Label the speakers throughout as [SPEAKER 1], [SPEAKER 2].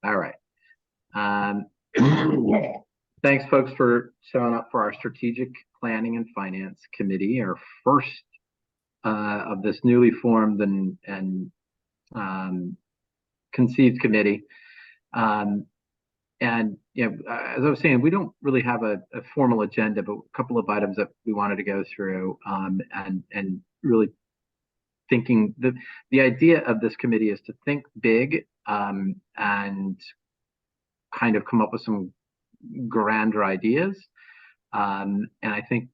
[SPEAKER 1] All right. Um, Thanks, folks, for showing up for our Strategic Planning and Finance Committee, our first of this newly formed and conceived committee. And as I was saying, we don't really have a formal agenda, but a couple of items that we wanted to go through, and really thinking the idea of this committee is to think big, and kind of come up with some grander ideas. And I think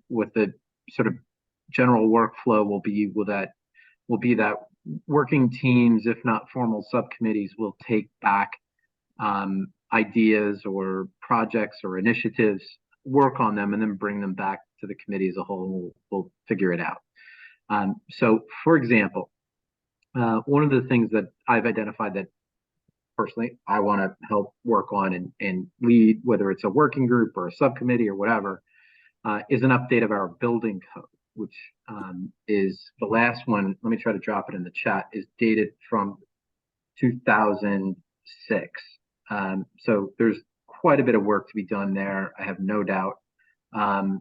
[SPEAKER 1] with the sort of general workflow will be that working teams, if not formal subcommittees, will take back ideas or projects or initiatives, work on them, and then bring them back to the committee as a whole. And we'll figure it out. So, for example, one of the things that I've identified that personally I want to help work on and lead, whether it's a working group or a subcommittee or whatever, is an update of our building code, which is the last one. Let me try to drop it in the chat. Is dated from 2006. So there's quite a bit of work to be done there, I have no doubt. And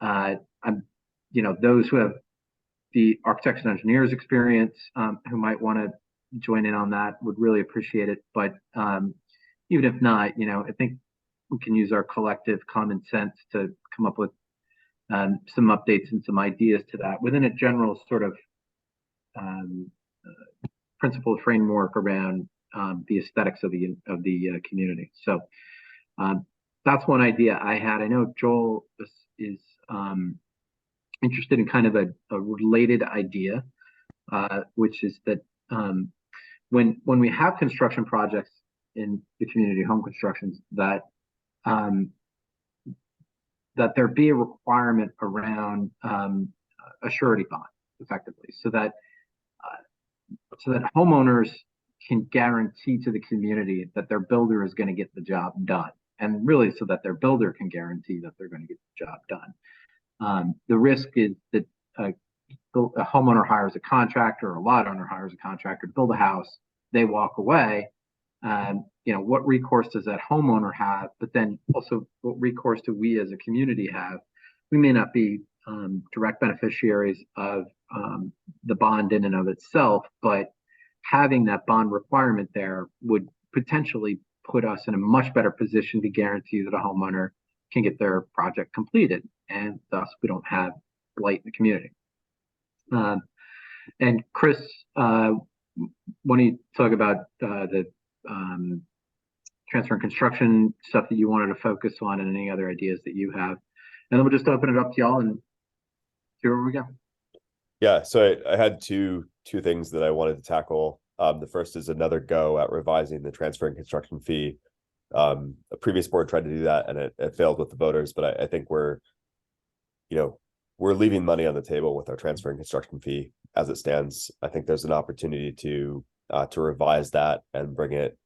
[SPEAKER 1] I'm, those who have the architects and engineers experience, who might want to join in on that, would really appreciate it. But even if not, I think we can use our collective common sense to come up with some updates and some ideas to that within a general sort of principle framework around the aesthetics of the community. So that's one idea I had. I know Joel is interested in kind of a related idea, which is that when we have construction projects in the community, home constructions, that there be a requirement around a surety bond, effectively, so that homeowners can guarantee to the community that their builder is going to get the job done, and really so that their builder can guarantee that they're going to get the job done. The risk is that a homeowner hires a contractor, or a lot owner hires a contractor to build a house, they walk away. What recourse does that homeowner have? But then also, what recourse do we as a community have? We may not be direct beneficiaries of the bond in and of itself, but having that bond requirement there would potentially put us in a much better position to guarantee that a homeowner can get their project completed, and thus we don't have blight in the community. And Chris, why don't you talk about the transfer and construction stuff that you wanted to focus on, and any other ideas that you have, and then we'll just open it up to y'all and see where we go.
[SPEAKER 2] Yeah, so I had two things that I wanted to tackle. The first is another go at revising the transfer and construction fee. A previous board tried to do that, and it failed with the voters. But I think we're leaving money on the table with our transfer and construction fee as it stands. I think there's an opportunity to revise that and bring it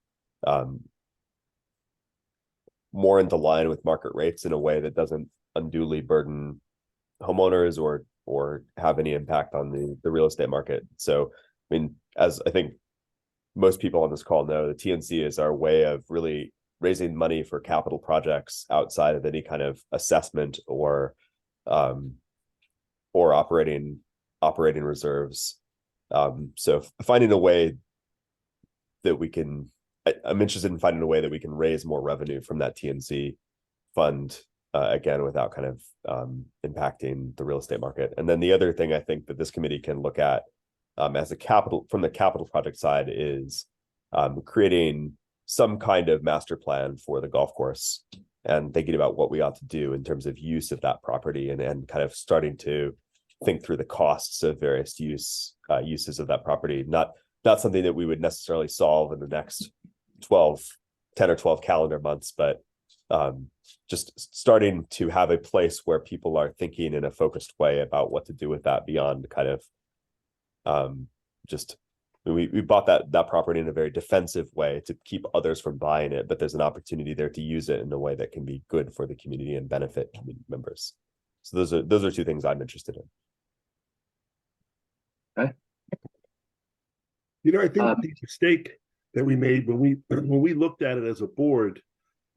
[SPEAKER 2] more into line with market rates in a way that doesn't unduly burden homeowners or have any impact on the real estate market. So, I mean, as I think most people on this call know, the TNC is our way of really raising money for capital projects outside of any kind of assessment or operating reserves. So finding a way that we can, I'm interested in finding a way that we can raise more revenue from that TNC fund, again, without kind of impacting the real estate market. And then the other thing I think that this committee can look at as from the capital project side is creating some kind of master plan for the golf course and thinking about what we ought to do in terms of use of that property, and kind of starting to think through the costs of various uses of that property. Not something that we would necessarily solve in the next 10 or 12 calendar months, but just starting to have a place where people are thinking in a focused way about what to do with that beyond kind of we bought that property in a very defensive way to keep others from buying it, but there's an opportunity there to use it in a way that can be good for the community and benefit community members. So those are two things I'm interested in.
[SPEAKER 1] Okay.
[SPEAKER 3] I think the mistake that we made when we looked at it as a board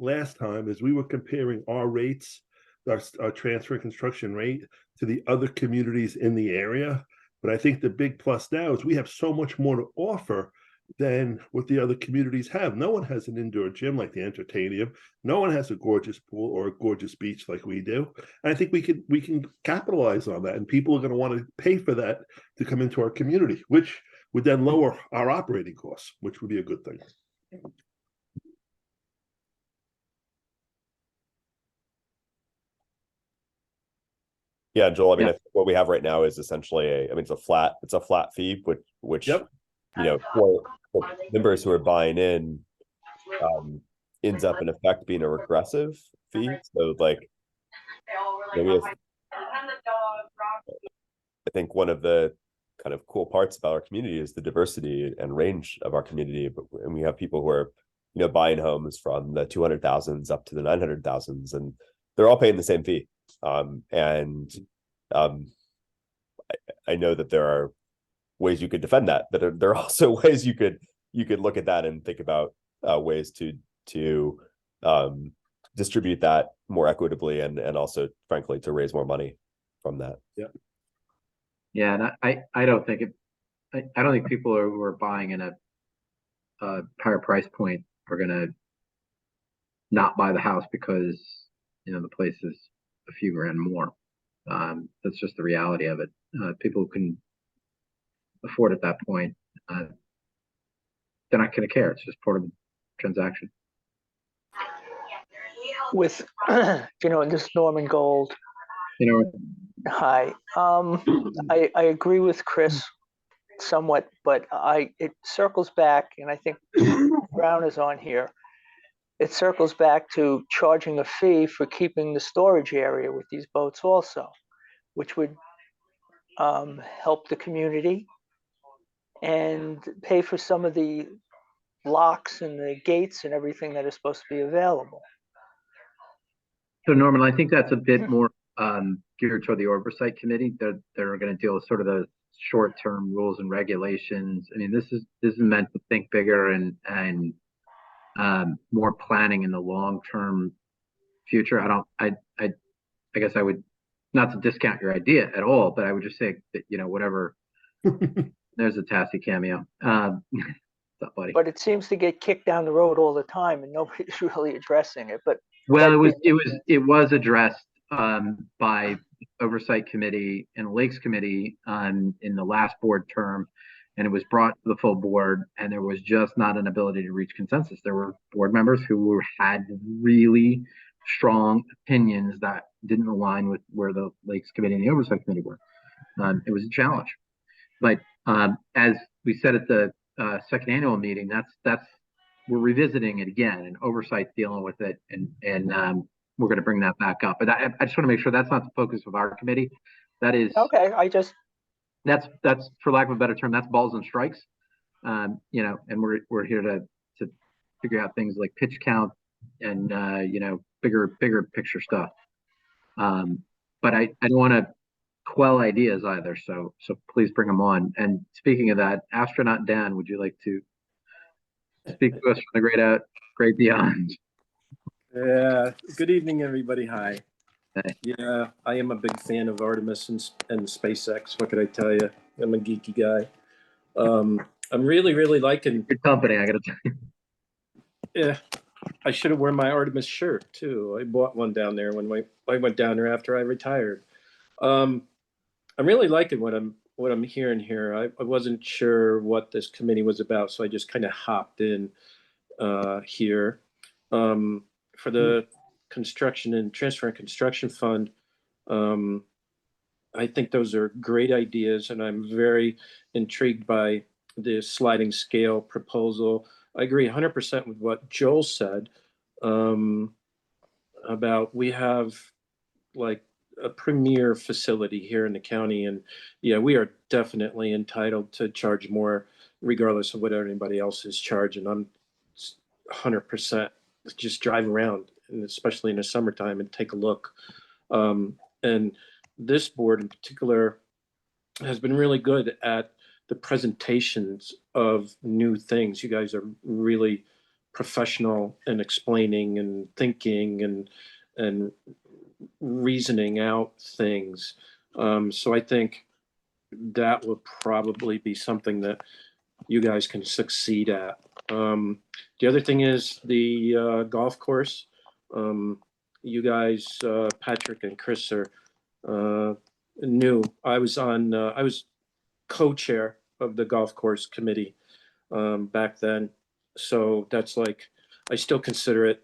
[SPEAKER 3] last time is we were comparing our rates, our transfer and construction rate to the other communities in the area. But I think the big plus now is we have so much more to offer than what the other communities have. No one has an indoor gym like the Entertainium. No one has a gorgeous pool or a gorgeous beach like we do. And I think we can capitalize on that, and people are going to want to pay for that to come into our community, which would then lower our operating costs, which would be a good thing.
[SPEAKER 2] Yeah, Joel, I mean,
[SPEAKER 1] Yeah.
[SPEAKER 2] I think what we have right now is essentially it's a flat fee, which
[SPEAKER 3] Yep.
[SPEAKER 2] For members who are buying in, ends up in effect being a regressive fee. So like, I think one of the kind of cool parts about our community is the diversity and range of our community. And we have people who are, buying homes from the 200,000s up to the 900,000s, and they're all paying the same fee. I know that there are ways you could defend that, but there are also ways you could look at that and think about ways to distribute that more equitably and also, frankly, to raise more money from that.
[SPEAKER 1] Yeah, and I don't think I don't think people who are buying in a higher price point are gonna not buy the house because the place is a few grand more. That's just the reality of it. People who can afford at that point, they're not going to care. It's just part of the transaction.
[SPEAKER 4] With this Norman Gold. Hi. I agree with Chris somewhat, but it circles back, and I think Brown is on here. It circles back to charging a fee for keeping the storage area with these boats also, which would help the community and pay for some of the locks and the gates and everything that is supposed to be available.
[SPEAKER 1] So Norman, I think that's a bit more geared toward the oversight committee. They're going to deal with sort of the short-term rules and regulations. I mean, this is meant to think bigger and more planning in the long-term future. I guess I would, not to discount your idea at all, but I would just say that whatever. There's a Tassie cameo. What's up, buddy?
[SPEAKER 4] But it seems to get kicked down the road all the time, and nobody's really addressing it. But
[SPEAKER 1] it was addressed by oversight committee and Lakes committee in the last board term, and it was brought to the full board, and there was just not an ability to reach consensus. There were board members who had really strong opinions that didn't align with where the Lakes committee and the oversight committee were. It was a challenge, but as we said at the second annual meeting, that's we're revisiting it again, and oversight's dealing with it, and we're going to bring that back up. But I just want to make sure that's not the focus of our committee. That is
[SPEAKER 4] okay.
[SPEAKER 1] That's for lack of a better term, that's balls and strikes. And we're here to figure out things like pitch count and bigger picture stuff. But I don't want to quell ideas either, so please bring them on. And speaking of that, Astronaut Dan, would you like to speak to us from the great beyond?
[SPEAKER 5] Yeah. Good evening, everybody. Hi.
[SPEAKER 1] Hey.
[SPEAKER 5] Yeah, I am a big fan of Artemis and SpaceX. What could I tell you? I'm a geeky guy. I'm really liking
[SPEAKER 1] good company. I got to tell you.
[SPEAKER 5] Yeah, I should have worn my Artemis shirt too. I bought one down there when I went down there after I retired. I'm really liking what I'm hearing here. I wasn't sure what this committee was about, so I just kind of hopped in here for the construction and transfer and construction fund. I think those are great ideas, and I'm very intrigued by the sliding scale proposal. I agree 100% with what Joel said about we have like a premier facility here in the county, and yeah, we are definitely entitled to charge more regardless of what anybody else is charging. I'm 100% just drive around, and especially in the summertime, and take a look. And this board in particular has been really good at the presentations of new things. You guys are really professional in explaining and thinking and reasoning out things. So I think that will probably be something that you guys can succeed at. The other thing is the golf course. You guys, Patrick and Chris, are new. I was co-chair of the golf course committee back then. So that's like, I still consider it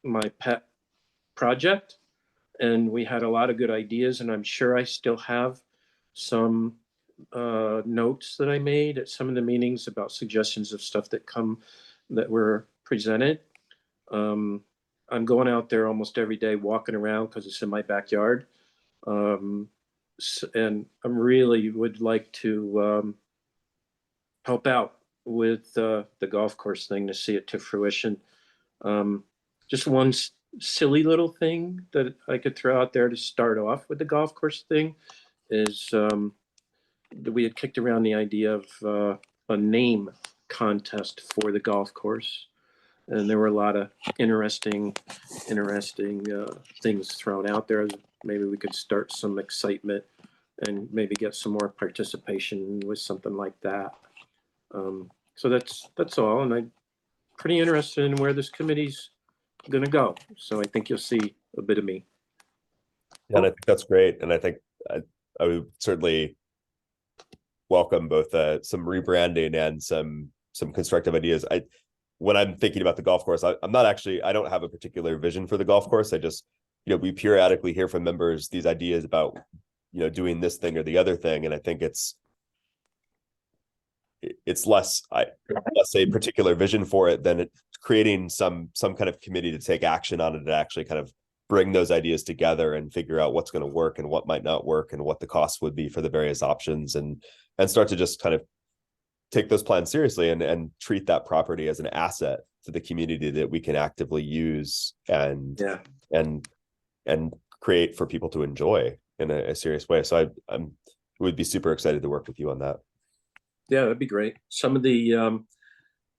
[SPEAKER 5] my pet project. And we had a lot of good ideas, and I'm sure I still have some notes that I made at some of the meetings about suggestions of stuff that were presented. I'm going out there almost every day walking around because it's in my backyard. And I really would like to help out with the golf course thing to see it to fruition. Just one silly little thing that I could throw out there to start off with the golf course thing is that we had kicked around the idea of a name contest for the golf course. And there were a lot of interesting things thrown out there. Maybe we could start some excitement and maybe get some more participation with something like that. So that's all. And I'm pretty interested in where this committee's going to go. So I think you'll see a bit of me.
[SPEAKER 2] Yeah, and I think that's great. And I think I would certainly welcome both some rebranding and some constructive ideas. When I'm thinking about the golf course, I don't have a particular vision for the golf course. I just, we periodically hear from members these ideas about, doing this thing or the other thing. And I think it's less a particular vision for it than creating some kind of committee to take action on it, to actually kind of bring those ideas together and figure out what's going to work and what might not work and what the cost would be for the various options, and start to just kind of take those plans seriously and treat that property as an asset to the community that we can actively use and create for people to enjoy in a serious way. So I would be super excited to work with you on that.
[SPEAKER 5] Yeah, that'd be great. Some of the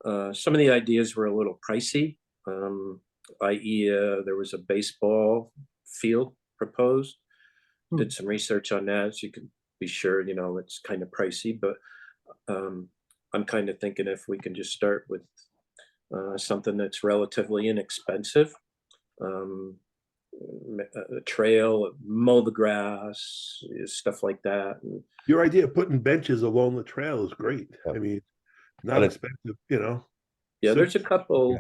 [SPEAKER 5] ideas were a little pricey, i.e. There was a baseball field proposed. Did some research on that, so you can be sure, it's kind of pricey, but I'm kind of thinking if we can just start with something that's relatively inexpensive, a trail, mow the grass, stuff like that. And
[SPEAKER 3] your idea of putting benches along the trail is great. I mean, not expensive,
[SPEAKER 5] Yeah, there's a couple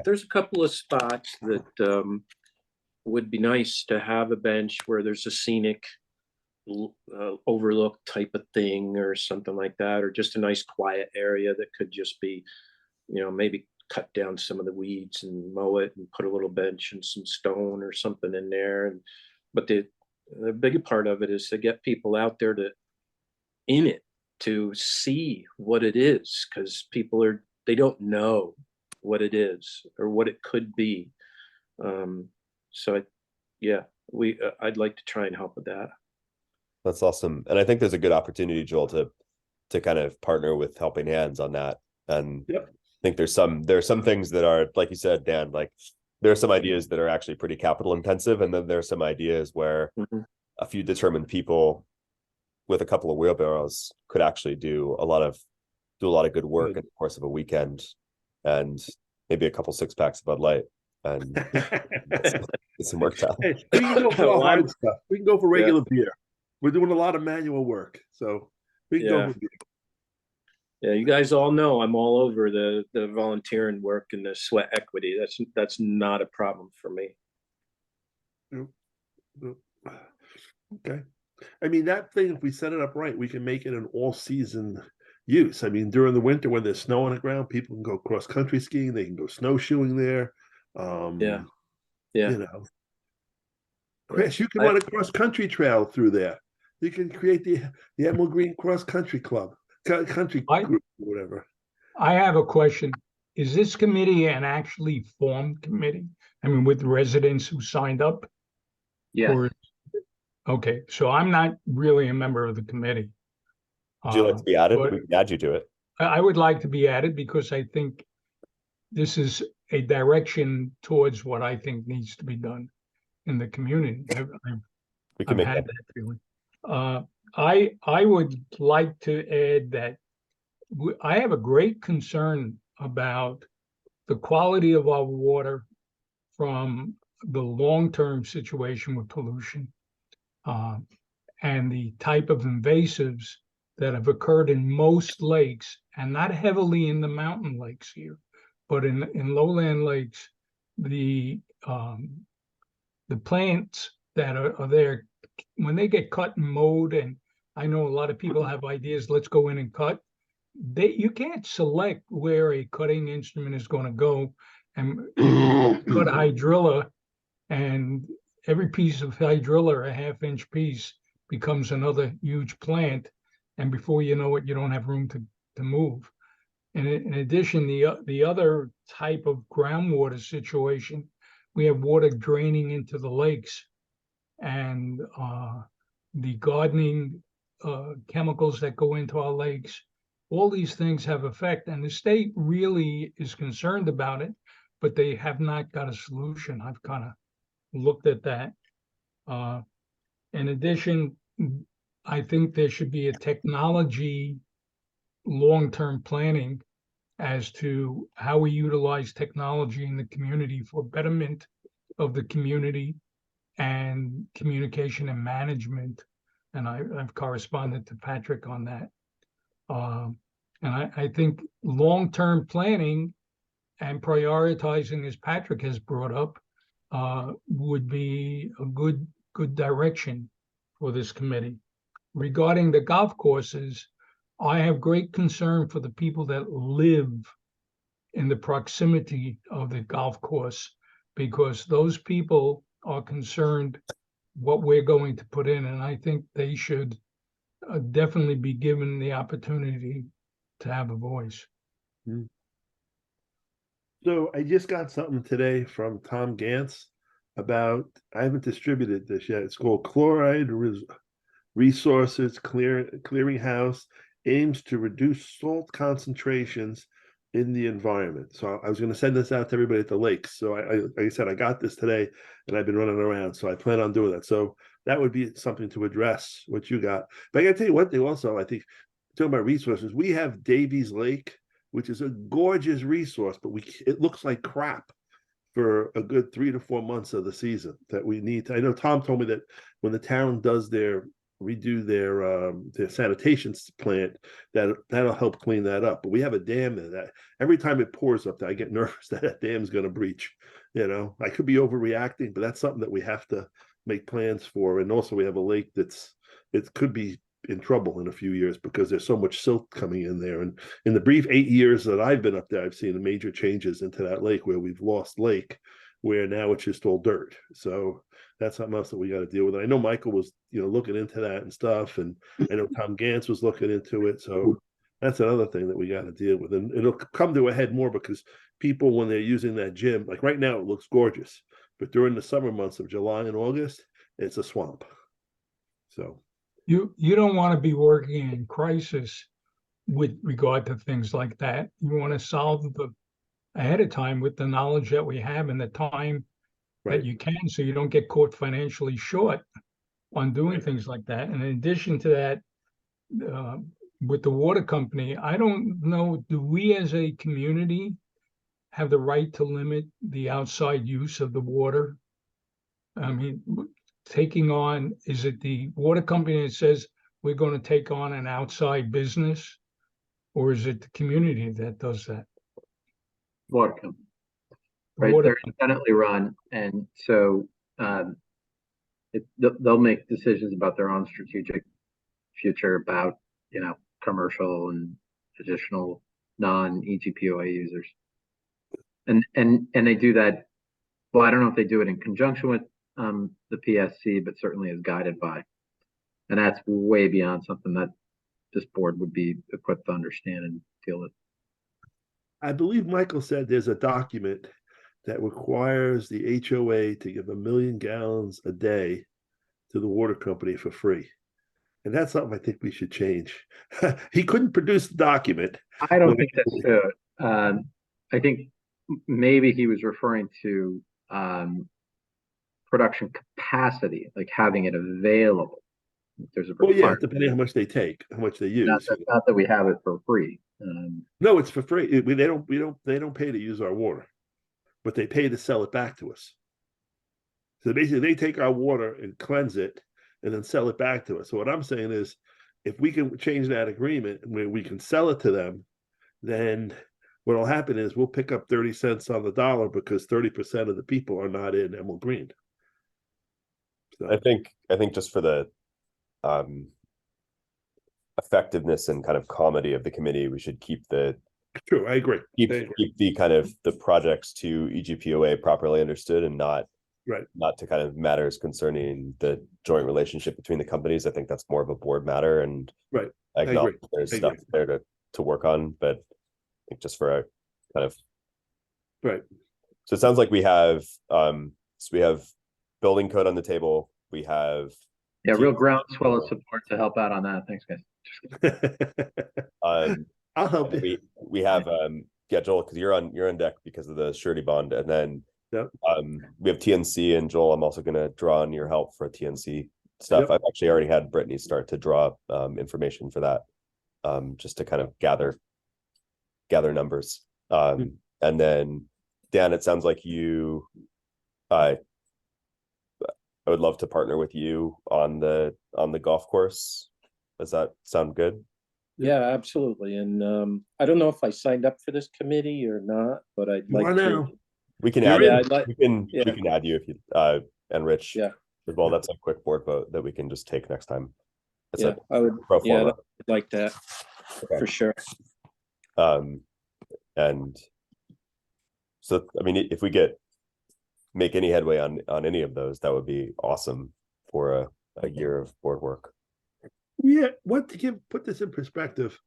[SPEAKER 5] of spots that would be nice to have a bench where there's a scenic overlook type of thing or something like that, or just a nice quiet area that could just be, maybe cut down some of the weeds and mow it and put a little bench and some stone or something in there. But the big part of it is to get people out there to see what it is, because they don't know what it is or what it could be. I'd like to try and help with that.
[SPEAKER 2] That's awesome. And I think there's a good opportunity, Joel, to kind of partner with Helping Hands on that. And I think there are some things that are, like you said, Dan, like there are some ideas that are actually pretty capital intensive. And then there are some ideas where a few determined people with a couple of wheelbarrows could actually do a lot of good work in the course of a weekend, and maybe a couple 6-packs of Bud Light and get some work done.
[SPEAKER 3] Hey, we can go for hard stuff. We can go for regular beer. We're doing a lot of manual work, so we can go for beer.
[SPEAKER 5] Yeah, you guys all know I'm all over the volunteering work and the sweat equity. That's not a problem for me.
[SPEAKER 3] Okay. I mean, that thing, if we set it up right, we can make it an all-season use. I mean, during the winter when there's snow on the ground, people can go cross-country skiing. They can go snowshoeing there. Chris, you can run a cross-country trail through there. You can create the Emerald Green Cross Country Club, country group, whatever.
[SPEAKER 6] I have a question. Is this committee an actually formed committee? I mean, with residents who signed up?
[SPEAKER 1] Yeah.
[SPEAKER 6] Okay, so I'm not really a member of the committee.
[SPEAKER 2] Would you like to be added?
[SPEAKER 6] But
[SPEAKER 2] We can add you to it.
[SPEAKER 6] I would like to be added because I think this is a direction towards what I think needs to be done in the community.
[SPEAKER 2] We can
[SPEAKER 6] I've
[SPEAKER 2] make
[SPEAKER 6] had
[SPEAKER 2] that.
[SPEAKER 6] that feeling. I would like to add that I have a great concern about the quality of our water from the long-term situation with pollution, and the type of invasives that have occurred in most lakes, and not heavily in the mountain lakes here, but in lowland lakes, the plants that are there, when they get cut and mowed, and I know a lot of people have ideas, let's go in and cut. You can't select where a cutting instrument is going to go and cut a hydrilla, and every piece of hydrilla, a half-inch piece, becomes another huge plant, and before you know it, you don't have room to move. And in addition, the other type of groundwater situation, we have water draining into the lakes, and the gardening chemicals that go into our lakes. All these things have effect, and the state really is concerned about it, but they have not got a solution. I've kind of looked at that. In addition, I think there should be a technology long-term planning as to how we utilize technology in the community for betterment of the community and communication and management. And I've corresponded to Patrick on that. And I think long-term planning and prioritizing, as Patrick has brought up, would be a good direction for this committee. Regarding the golf courses, I have great concern for the people that live in the proximity of the golf course, because those people are concerned what we're going to put in, and I think they should definitely be given the opportunity to have a voice.
[SPEAKER 3] So I just got something today from Tom Gantz about, I haven't distributed this yet. It's called Chloride Resources Clearinghouse aims to reduce salt concentrations in the environment. So I was going to send this out to everybody at the lakes. So like I said, I got this today and I've been running around. So I plan on doing that. So that would be something to address what you got. But I got to tell you one thing also, I think, talking about resources, we have Davies Lake, which is a gorgeous resource, but it looks like crap for a good 3 to 4 months of the season that we need to. I know Tom told me that when the town does redo their sanitation plant, that'll help clean that up. But we have a dam there that every time it pours up there, I get nervous that dam's going to breach. You know, I could be overreacting, but that's something that we have to make plans for. And also we have a lake it could be in trouble in a few years because there's so much silt coming in there. And in the brief 8 years that I've been up there, I've seen major changes into that lake where we've lost lake, where now it's just all dirt. So that's something else that we got to deal with. I know Michael was, looking into that and stuff. And I know Tom Gantz was looking into it. So that's another thing that we got to deal with. And it'll come to a head more because people, when they're using that gym, like right now, it looks gorgeous. But during the summer months of July and August, it's a swamp. So
[SPEAKER 6] you don't want to be working in crisis with regard to things like that. You want to solve ahead of time with the knowledge that we have and the time that you can, so you don't get caught financially short on doing things like that. And in addition to that, with the water company, I don't know, do we as a community have the right to limit the outside use of the water? I mean, is it the water company that says we're going to take on an outside business, or is it the community that does that?
[SPEAKER 1] Water company, right? They're independently run, and so they'll make decisions about their own strategic future about commercial and additional non-EGPOA users, and they do that. Well, I don't know if they do it in conjunction with the PSC, but certainly is guided by, and that's way beyond something that this board would be equipped to understand and deal with.
[SPEAKER 3] I believe Michael said there's a document that requires the HOA to give 1 million gallons a day to the water company for free. And that's something I think we should change. He couldn't produce the document.
[SPEAKER 1] I don't think that's true. I think maybe he was referring to production capacity, like having it available. There's a
[SPEAKER 3] Oh yeah,
[SPEAKER 1] requirement.
[SPEAKER 3] depending on how much they take, how much they use.
[SPEAKER 1] Not that we have it for free.
[SPEAKER 3] No, it's for free. They don't pay to use our water, but they pay to sell it back to us. So basically, they take our water and cleanse it, and then sell it back to us. So what I'm saying is, if we can change that agreement where we can sell it to them, then what will happen is we'll pick up 30 cents on the dollar because 30% of the people are not in Emerald Green. So,
[SPEAKER 2] I think just for the effectiveness and kind of comedy of the committee, we should keep the
[SPEAKER 3] true. I agree.
[SPEAKER 2] keep the kind of the projects to EGPOA properly understood and not to kind of matters concerning the joint relationship between the companies. I think that's more of a board matter, and I acknowledge there's stuff there to work on, but I think just for a kind of so it sounds like we have building code on the table. We have
[SPEAKER 1] real groundswell of support to help out on that. Thanks, guys.
[SPEAKER 3] I'll help you.
[SPEAKER 2] We have Joel, because you're on deck because of the surety bond, and then we have TNC, and Joel, I'm also going to draw on your help for TNC stuff. I've actually already had Brittany start to draw information for that, just to kind of gather numbers. And then Dan, it sounds like you, I would love to partner with you on the golf course. Does that sound good?
[SPEAKER 5] Yeah, absolutely. And I don't know if I signed up for this committee or not, but I'd like to.
[SPEAKER 2] We can add we can add you if you and Rich as well. That's a quick board vote that we can just take next time. It's
[SPEAKER 5] I would I'd like that for sure.
[SPEAKER 2] And so I mean, if we make any headway on any of those, that would be awesome for a year of board work.
[SPEAKER 3] Yeah, put this in perspective,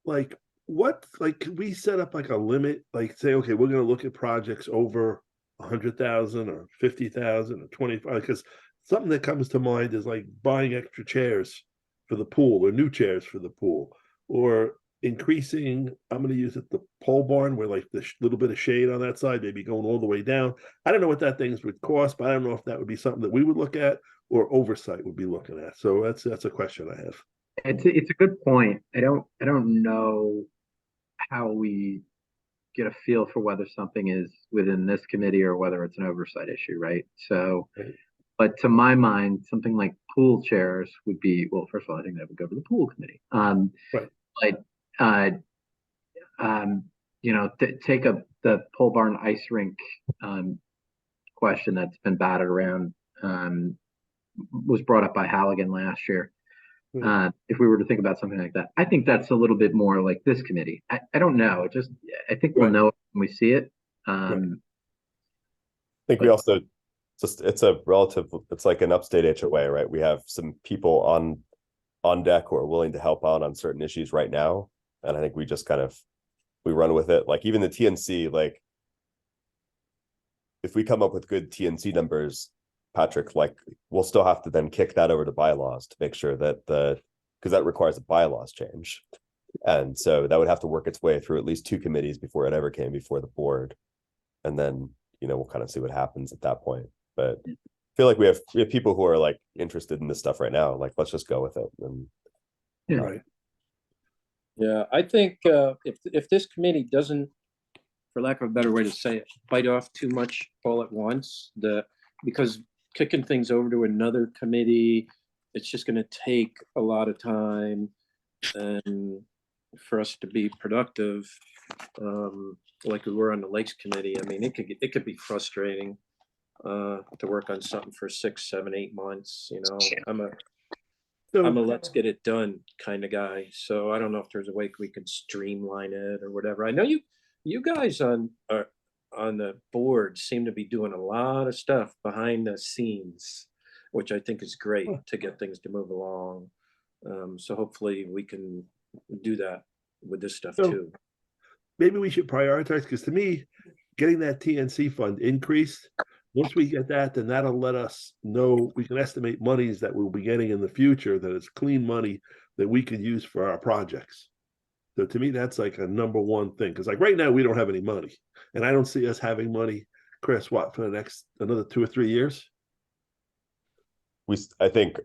[SPEAKER 3] like could we set up like a limit, like say, okay, we're going to look at projects over 100,000 or 50,000 or 25, because something that comes to mind is like buying extra chairs for the pool or new chairs for the pool, or increasing, I'm going to use it, the pole barn, where like the little bit of shade on that side, maybe going all the way down. I don't know what that things would cost, but I don't know if that would be something that we would look at or oversight would be looking at. So that's a question I have.
[SPEAKER 1] It's a good point. I don't know how we get a feel for whether something is within this committee or whether it's an oversight issue, right? So, but to my mind, something like pool chairs would be, well, first of all, I think that would go to the pool committee. But take the pole barn ice rink question that's been batted around, was brought up by Halligan last year. If we were to think about something like that, I think that's a little bit more like this committee. I don't know. I think we'll know when we see it.
[SPEAKER 2] I think we also it's like an upstate HOA, right? We have some people on deck who are willing to help out on certain issues right now, and I think we just we run with it. Like even the TNC, like if we come up with good TNC numbers, Patrick, like we'll still have to then kick that over to bylaws to make sure that because that requires a bylaws change, and so that would have to work its way through at least two committees before it ever came before the board, and then we'll kind of see what happens at that point. But I feel like we have people who are like interested in this stuff right now. Like let's just go with it. And
[SPEAKER 5] I think if this committee doesn't, for lack of a better way to say it, bite off too much all at once, because kicking things over to another committee, it's just going to take a lot of time, and for us to be productive, like we were on the Lakes Committee, I mean, it could be frustrating to work on something for 6, 7, 8 months. I'm a let's get it done kind of guy. So I don't know if there's a way we can streamline it or whatever. I know you guys on the board seem to be doing a lot of stuff behind the scenes, which I think is great to get things to move along. So hopefully we can do that with this stuff too.
[SPEAKER 3] Maybe we should prioritize, because to me, getting that TNC fund increased once we get that, then that'll let us know, we can estimate monies that we'll be getting in the future, that it's clean money that we could use for our projects. So to me, that's like a number one thing. Cause like right now, we don't have any money, and I don't see us having money, Chris, what, for the next, another 2 or 3 years?
[SPEAKER 2] I think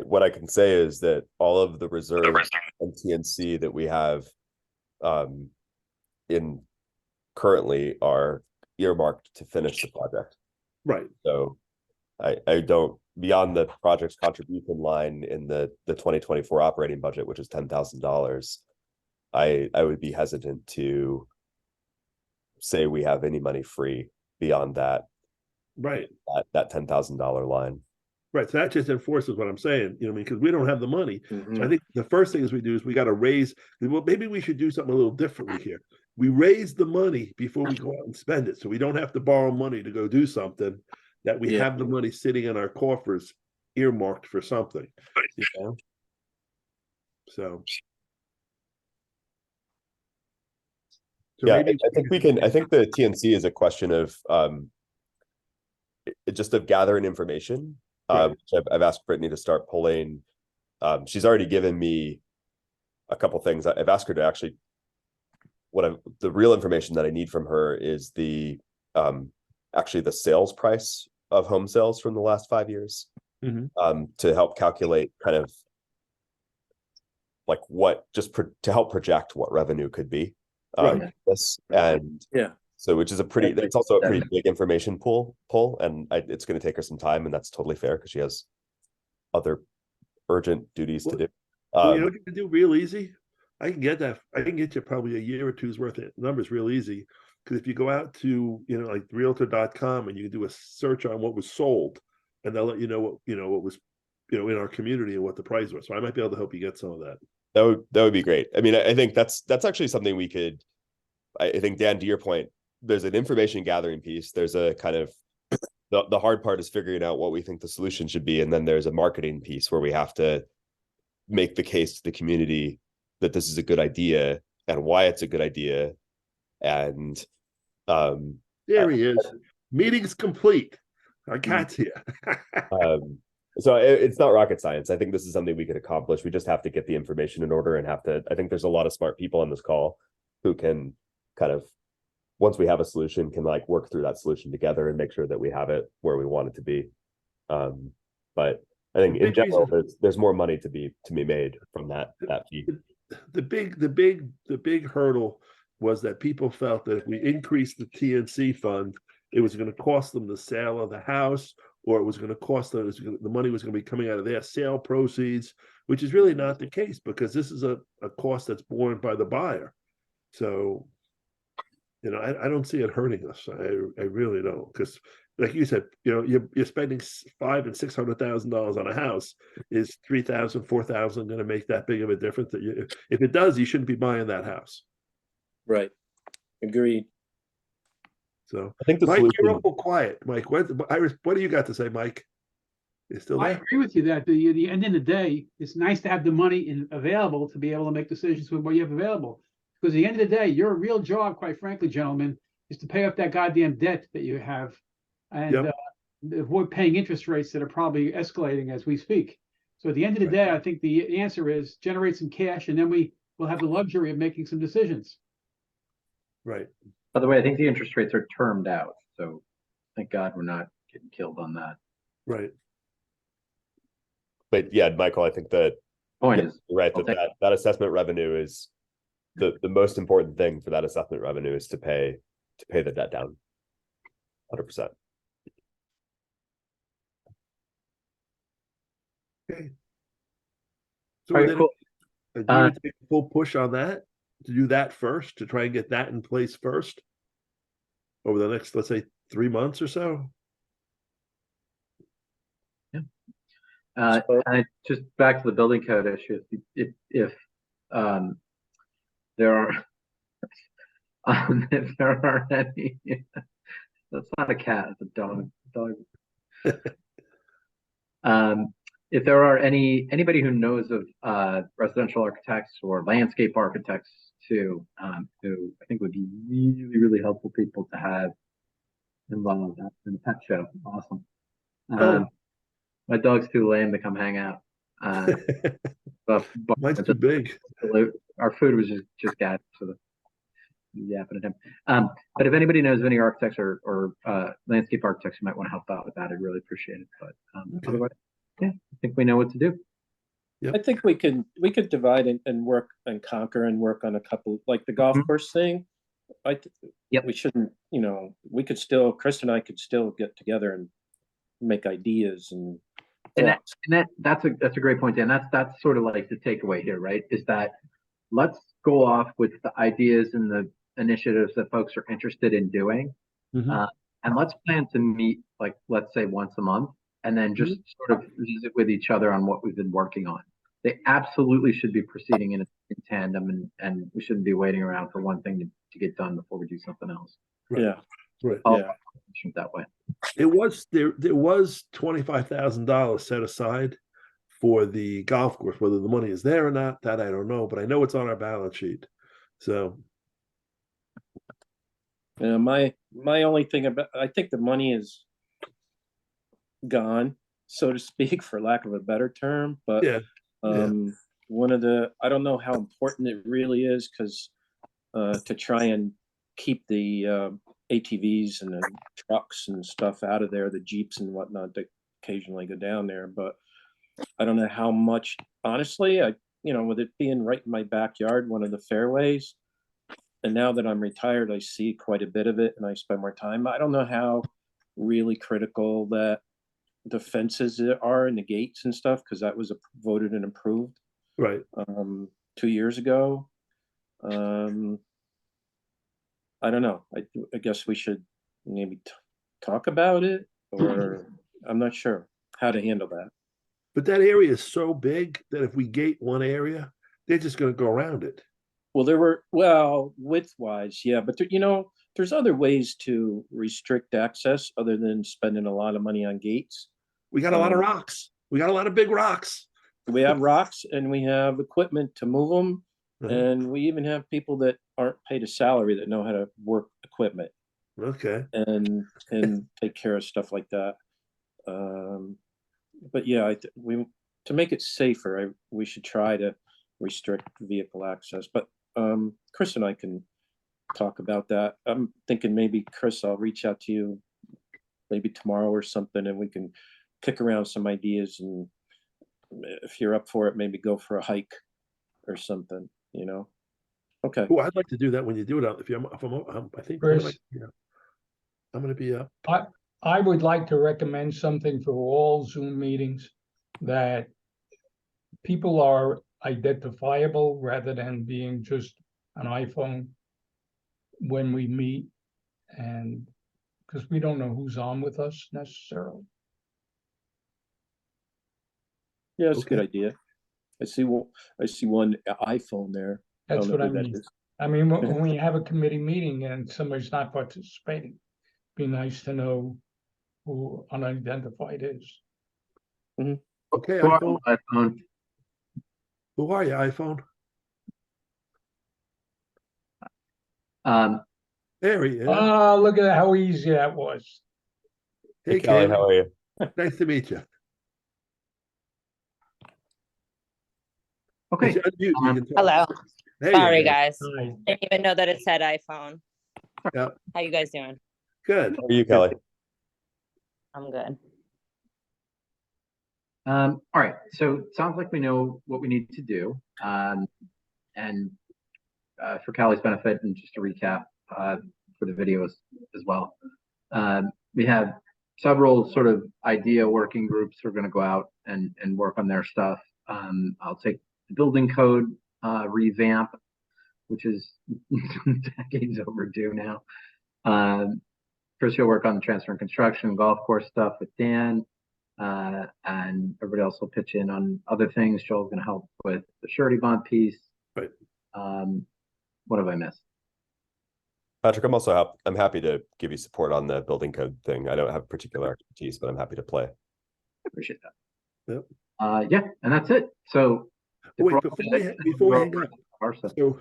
[SPEAKER 2] what I can say is that all of the reserves and TNC that we have in currently are earmarked to finish the project.
[SPEAKER 3] Right.
[SPEAKER 2] So I don't, beyond the project's contribution line in the 2024 operating budget, which is $10,000, I would be hesitant to say we have any money free beyond that.
[SPEAKER 3] Right.
[SPEAKER 2] That $10,000 line.
[SPEAKER 3] Right. So that just enforces what I'm saying, you know, because we don't have the money.
[SPEAKER 5] Mhm.
[SPEAKER 3] So I think the first thing is we do is we got to raise, well, maybe we should do something a little differently here. We raise the money before we go out and spend it. So we don't have to borrow money to go do something, that we
[SPEAKER 5] Yeah.
[SPEAKER 3] have the money sitting in our coffers earmarked for something. You know? So
[SPEAKER 2] Yeah,
[SPEAKER 3] maybe
[SPEAKER 2] I think we can, I think the TNC is a question of just of gathering information.
[SPEAKER 3] Right.
[SPEAKER 2] I've asked Brittany to start pulling. She's already given me a couple things. I've asked her to actually, the real information that I need from her is the actually the sales price of home sales from the last 5 years, to help calculate kind of like what, just to help project what revenue could be.
[SPEAKER 3] Right.
[SPEAKER 2] This, and
[SPEAKER 5] Yeah.
[SPEAKER 2] so, which is a pretty, it's also a pretty big information pull, and it's going to take her some time, and that's totally fair because she has other urgent duties to do.
[SPEAKER 3] Well, you know what you can do real easy? I can get that. I can get you probably a year or two's worth of numbers real easy. Because if you go out to, you know, like realtor.com and you can do a search on what was sold, and they'll let you know what was, you know, in our community and what the price was. So I might be able to help you get some of that.
[SPEAKER 2] That would be great. I mean, I think that's actually something we could, I think, Dan, to your point, there's an information gathering piece. There's a kind of, the hard part is figuring out what we think the solution should be. And then there's a marketing piece where we have to make the case to the community that this is a good idea and why it's a good idea. And
[SPEAKER 3] there he is. Meeting's complete. Our cat's here.
[SPEAKER 2] So it's not rocket science. I think this is something we could accomplish. We just have to get the information in order and I think there's a lot of smart people on this call who can kind of, once we have a solution, can like work through that solution together and make sure that we have it where we want it to be. But I think in general, there's more money to be made from that fee.
[SPEAKER 3] The big hurdle was that people felt that if we increased the TNC fund, it was going to cost them the sale of the house, or it was going to cost them, the money was going to be coming out of their sale proceeds, which is really not the case, because this is a cost that's borne by the buyer. So, you know, I don't see it hurting us. I really don't, because like you said, you know, you're spending $500,000 and $600,000 on a house. Is $3,000, $4,000 going to make that big of a difference? That if it does, you shouldn't be buying that house.
[SPEAKER 5] Right. Agreed.
[SPEAKER 3] So
[SPEAKER 2] I think the
[SPEAKER 3] Mike,
[SPEAKER 2] solution,
[SPEAKER 3] you're awful quiet. Mike, what do you got to say, Mike? You still
[SPEAKER 7] I
[SPEAKER 3] there?
[SPEAKER 7] agree with you that the end of the day, it's nice to have the money available to be able to make decisions with what you have available. Because at the end of the day, your real job, quite frankly, gentlemen, is to pay off that goddamn debt that you have, and avoid paying interest rates that are probably escalating as we speak. So at the end of the day, I think the answer is generate some cash, and then we will have the luxury of making some decisions.
[SPEAKER 3] Right.
[SPEAKER 1] By the way, I think the interest rates are termed out, so thank God we're not getting killed on that.
[SPEAKER 3] Right.
[SPEAKER 2] but yeah, Michael, I think that
[SPEAKER 1] Point
[SPEAKER 2] yeah,
[SPEAKER 1] is,
[SPEAKER 2] you're right,
[SPEAKER 1] I'll
[SPEAKER 2] that assessment revenue is the most important thing for that assessment revenue is to pay the debt down 100%.
[SPEAKER 3] Okay. So
[SPEAKER 1] all right,
[SPEAKER 3] then
[SPEAKER 1] cool.
[SPEAKER 3] do you take a full push on that, to do that first, to try and get that in place first over the next, let's say, 3 months or so?
[SPEAKER 1] And just back to the building code issue. If there are if there are any, that's not a cat, it's a dog. If there are anybody who knows of residential architects or landscape architects too, who I think would be really, really helpful people to have involved in the pet show. Awesome.
[SPEAKER 3] Oh.
[SPEAKER 1] My dog's too lame to come hang out. But
[SPEAKER 3] Mine's too big.
[SPEAKER 1] our food was just got so the yapping at him. But if anybody knows of any architects or landscape architects who might want to help out with that, I'd really appreciate it. But otherwise, yeah, I think we know what to do.
[SPEAKER 5] I think we could divide and work and conquer and work on a couple, like the golf course thing. We shouldn't, we could still, Chris and I could still get together and make ideas and
[SPEAKER 1] that's a great point, Dan. That's sort of like the takeaway here, right? Is that let's go off with the ideas and the initiatives that folks are interested in doing, and let's plan to meet, like, let's say once a month, and then just sort of visit with each other on what we've been working on. They absolutely should be proceeding in tandem, and we shouldn't be waiting around for one thing to get done before we do something else.
[SPEAKER 3] Right.
[SPEAKER 5] Yeah.
[SPEAKER 3] Right.
[SPEAKER 1] That way.
[SPEAKER 3] There was $25,000 set aside for the golf course. Whether the money is there or not, that I don't know, but I know it's on our balance sheet. So
[SPEAKER 5] my only thing about, I think the money is gone, so to speak, for lack of a better term. But one of the, I don't know how important it really is, because to try and keep the ATVs and the trucks and stuff out of there, the Jeeps and whatnot that occasionally go down there. But I don't know how much, honestly, with it being right in my backyard, one of the fairways, and now that I'm retired, I see quite a bit of it and I spend more time. I don't know how really critical that the fences are and the gates and stuff, because that was voted and approved
[SPEAKER 3] right
[SPEAKER 5] 2 years ago. I don't know. I guess we should maybe talk about it, or I'm not sure how to handle that.
[SPEAKER 3] But that area is so big that if we gate one area, they're just going to go around it.
[SPEAKER 5] Well, width-wise, yeah, but there's other ways to restrict access other than spending a lot of money on gates.
[SPEAKER 3] We got a lot of rocks. We got a lot of big rocks.
[SPEAKER 5] We have rocks, and we have equipment to move them. And we even have people that aren't paid a salary that know how to work equipment.
[SPEAKER 3] Okay.
[SPEAKER 5] And take care of stuff like that. But yeah, to make it safer, we should try to restrict vehicle access. But Chris and I can talk about that. I'm thinking maybe, Chris, I'll reach out to you maybe tomorrow or something, and we can kick around some ideas. And if you're up for it, maybe go for a hike or something. Okay.
[SPEAKER 3] Oh, I'd like to do that when you do it. I think
[SPEAKER 6] Chris,
[SPEAKER 3] I'm going to be up.
[SPEAKER 6] I would like to recommend something for all Zoom meetings, that people are identifiable rather than being just an iPhone when we meet, and because we don't know who's on with us necessarily.
[SPEAKER 5] Yeah, it's a good idea. I see one iPhone there.
[SPEAKER 6] That's what I mean. I mean, when we have a committee meeting and somebody's not participating, be nice to know who unidentified is.
[SPEAKER 3] Okay,
[SPEAKER 1] iPhone.
[SPEAKER 3] Who are you, iPhone? There he is.
[SPEAKER 6] Oh, look at how easy that was.
[SPEAKER 3] Hey,
[SPEAKER 2] Kelly,
[SPEAKER 3] Cam.
[SPEAKER 2] how are you?
[SPEAKER 3] Nice to meet you.
[SPEAKER 1] Okay.
[SPEAKER 8] Hello.
[SPEAKER 3] Hey,
[SPEAKER 8] Sorry, guys.
[SPEAKER 6] Hi.
[SPEAKER 8] Didn't even know that it said iPhone.
[SPEAKER 3] Yeah.
[SPEAKER 8] How you guys doing?
[SPEAKER 3] Good.
[SPEAKER 2] How are you, Kelly?
[SPEAKER 8] I'm good.
[SPEAKER 1] All right. So it sounds like we know what we need to do. And for Callie's benefit, and just to recap for the videos as well, we have several sort of idea working groups who are going to go out and work on their stuff. I'll take the building code revamp, which is decades overdue now. Chris, you'll work on the transfer and construction, golf course stuff with Dan, and everybody else will pitch in on other things. Joel's going to help with the surety bond piece.
[SPEAKER 3] Right.
[SPEAKER 1] What have I missed?
[SPEAKER 2] Patrick, I'm happy to give you support on the building code thing. I don't have particular expertise, but I'm happy to play.
[SPEAKER 1] I appreciate that.
[SPEAKER 3] Yep.
[SPEAKER 1] Yeah, and that's it. So
[SPEAKER 3] Wait, before we hang up, so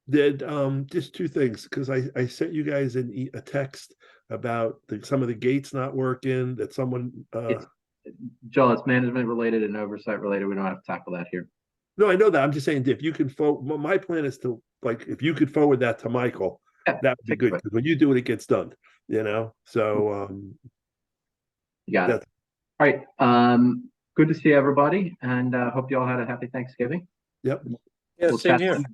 [SPEAKER 3] did just two things, because I sent you guys a text about some of the gates not working, that someone,
[SPEAKER 1] Joel, it's management related and oversight related. We don't have to tackle that here.
[SPEAKER 3] no, I know that. I'm just saying, if you can my plan is to, like, if you could forward that to Michael,
[SPEAKER 1] Yeah,
[SPEAKER 3] that would be
[SPEAKER 1] take
[SPEAKER 3] good,
[SPEAKER 1] it.
[SPEAKER 3] because when you do it, it gets done, so,
[SPEAKER 1] You got it.
[SPEAKER 3] That's-
[SPEAKER 1] All right. Good to see everybody, and hope you all had a happy Thanksgiving.
[SPEAKER 3] yep.
[SPEAKER 5] Yeah,
[SPEAKER 1] We'll
[SPEAKER 5] same
[SPEAKER 1] chat
[SPEAKER 5] here.
[SPEAKER 1] soon.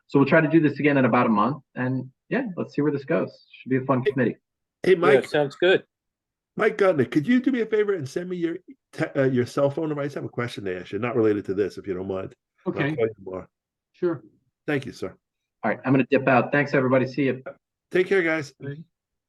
[SPEAKER 1] So we'll try to do this again in about a month, and yeah, let's see where this goes. Should be a fun committee.
[SPEAKER 3] Hey,
[SPEAKER 5] Yeah,
[SPEAKER 3] Mike,
[SPEAKER 5] sounds good.
[SPEAKER 3] Mike Gutnick, could you do me a favor and send me your cell phone number? I just have a question to ask you, not related to this, if you don't mind. And I'll
[SPEAKER 7] Okay,
[SPEAKER 3] call you tomorrow.
[SPEAKER 7] sure.
[SPEAKER 3] Thank you, sir.
[SPEAKER 1] All right, I'm going to dip out. Thanks, everybody. See you.
[SPEAKER 3] Take care, guys.